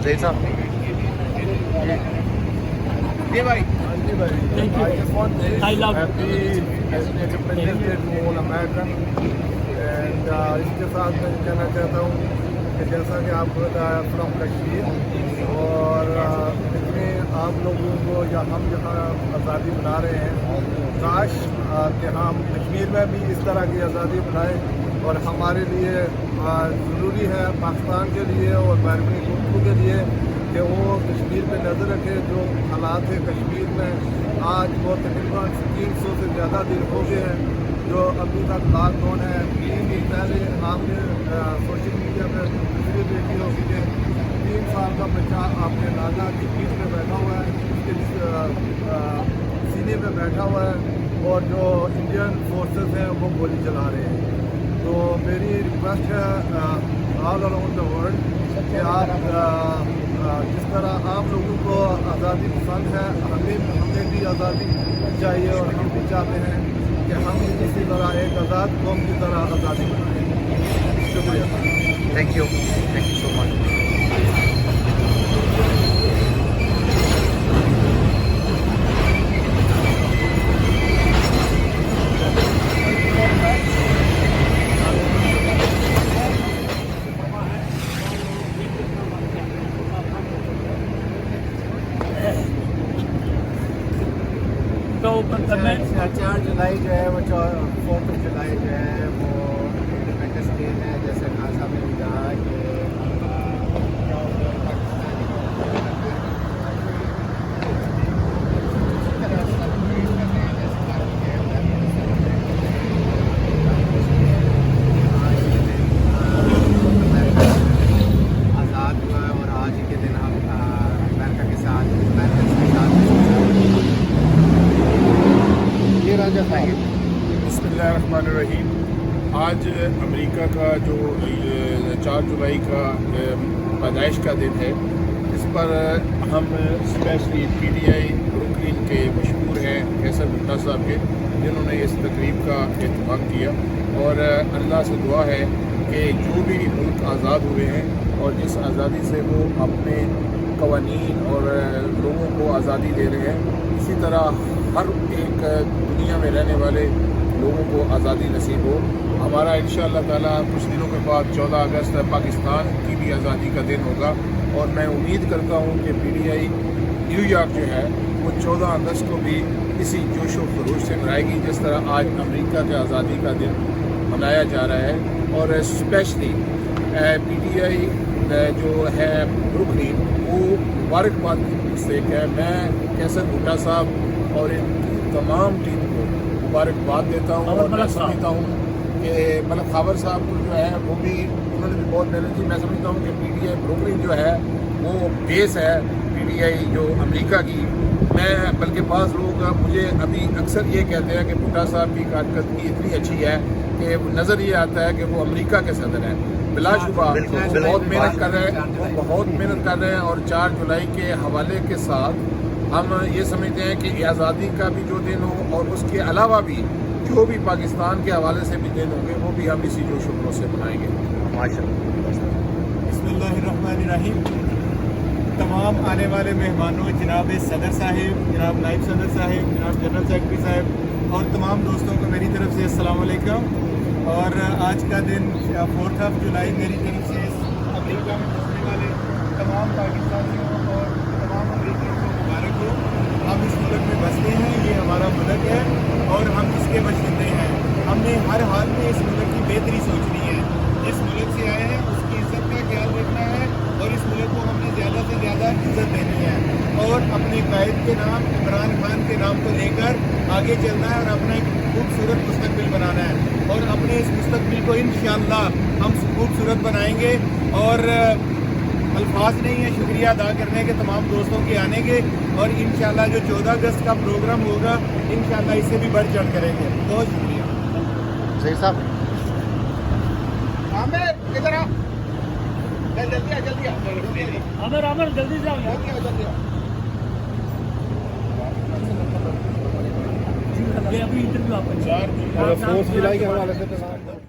Zaid sir. Yeah, bhai. Thank you. I just want to I love happy Independence Day to all American. And इसके साथ मैं कहना चाहता हूँ कि जैसा कि आप फ्रॉम कश्मीर और इसमें आप लोगों को या हम जहाँ आज़ादी बना रहे हैं, काश कि हम कश्मीर में भी इस तरह की आज़ादी बनाएं। और हमारे लिए ज़रूरी है, पाकिस्तान के लिए और बैरनी मुल्कों के लिए, कि वो कश्मीर पे नज़र रखे। जो हालात है कश्मीर में आज वो तकरीबन 300 से ज़्यादा दिन हो गए हैं जो अभी तक लॉकडाउन है। 3 दिन पहले आपने सोशल मीडिया पर तस्वीर देखी होगी कि 3 साल का बच्चा अपने नाना की पीठ पे बैठा हुआ है, उसके सीने पे बैठा हुआ है, और जो इंडियन फोर्सेस हैं वो गोली चला रहे हैं। तो मेरी रिक्वेस्ट है ऑल अराउंड द वर्ल्ड कि आप जिस तरह आप लोगों को आज़ादी पसंद है, हमें भी आज़ादी चाहिए, और हम भी चाहते हैं कि हम इसी तरह एक आज़ाद कौम की तरह आज़ादी बनाएं। शुक्रिया। Thank you so much. तो मैं 4 जुलाई जो है वो 4 जुलाई जो है वो इंडिपेंडेंस डे है। जैसे नासा में भी कहा कि आज़ाद हुआ है, और आज के दिन हम अमेरिका के साथ बिस्मिल्लाहिर्रहमानिर्रहीम। आज अमेरिका का जो 4 जुलाई का पैदाइश का दिन है, इस पर हम स्पेशली PTI ब्रुकलिन के मशहूर हैं कैसर भुट्टा साहब के, जिन्होंने इस तकरीब का एहतमाम किया। और अल्लाह से दुआ है कि जो भी मुल्क आज़ाद हुए हैं और जिस आज़ादी से वो अपने कवानीन और लोगों को आज़ादी दे रहे हैं, इसी तरह हर एक दुनिया में रहने वाले लोगों को आज़ादी नसीब हो। हमारा इंशाअल्लाह ताला कुछ दिनों के बाद 14 अगस्त पाकिस्तान की भी आज़ादी का दिन होगा, और मैं उम्मीद करता हूँ कि PTI न्यूयॉर्क जो है वो 14 अगस्त को भी इसी जोश व खरोश से मनाएगी जिस तरह आज अमेरिका के आज़ादी का दिन मनाया जा रहा है। और स्पेशली PTI जो है ब्रुकलिन, वो मुबारकबाद की मिस्टेक है। मैं कैसर भुट्टा साहब और इनकी तमाम टीम को मुबारकबाद देता हूँ, और मैं समझता हूँ कि मतलब खावर साहब को जो है वो भी, उन्होंने भी बहुत मेहनत की। मैं समझता हूँ कि PTI ब्रुकलिन जो है वो बेस है PTI जो अमेरिका की। मैं बल्कि पास लोग मुझे अभी अक्सर ये कहते हैं कि भुट्टा साहब की कारकर्दगी इतनी अच्छी है कि नज़र ये आता है कि वो अमेरिका के सदर हैं। बिलाशुबा बहुत मेहनत कर रहे हैं, वो बहुत मेहनत कर रहे हैं। और 4 जुलाई के हवाले के साथ हम ये समझते हैं कि आज़ादी का भी जो दिन हो, और उसके अलावा भी जो भी पाकिस्तान के हवाले से भी दिन होंगे, वो भी हम इसी जोश व खरोश से मनाएंगे। बिस्मिल्लाहिर्रहमानिर्रहीम। तमाम आने वाले मेहमानों, जनाब सदर साहिब, जनाब नायब सदर साहिब, जनाब जनरल सेक्रेटरी साहिब और तमाम दोस्तों को मेरी तरफ से अस्सलाम वालेकुम। और आज का दिन 4 जुलाई मेरी तरफ से अमेरिका में बसने वाले तमाम पाकिस्तानियों और तमाम अमेरिकियों को मुबारक हो। हम इस मुल्क में बसते हैं, ये हमारा मुल्क है और हम इसके बशिंदे हैं। हमने हर हाल में इस मुल्क की बेहतरी सोचनी है। जिस मुल्क से आए हैं उसकी इज्जत का ख्याल रखना है, और اور اس ملک کو ہم نے زیادہ سے زیادہ عزت دینی ہے اور اپنے قائد کے نام عمران خان کے نام کو لے کر آگے چلنا ہے اور اپنا ایک خوبصورت مستقبل بنانا ہے اور اپنے اس مستقبل کو انشاءاللہ ہم خوبصورت بنائیں گے اور الفاظ نہیں ہے شکریہ ادا کرنے کے تمام دوستوں کے آنے کے اور انشاءاللہ جو 14 اگست کا پروگرام ہوگا انشاءاللہ اس سے بھی بڑھ چڑھ کریں گے. بہت شکریہ. ظہیر صاحب عامر ادھر آ جلدی آ جلدی آ عامر جلدی سے آؤ یار. جلدی آ یہ ابھی انٹرویو آپ کا 4 4 جولائی کے حوالے سے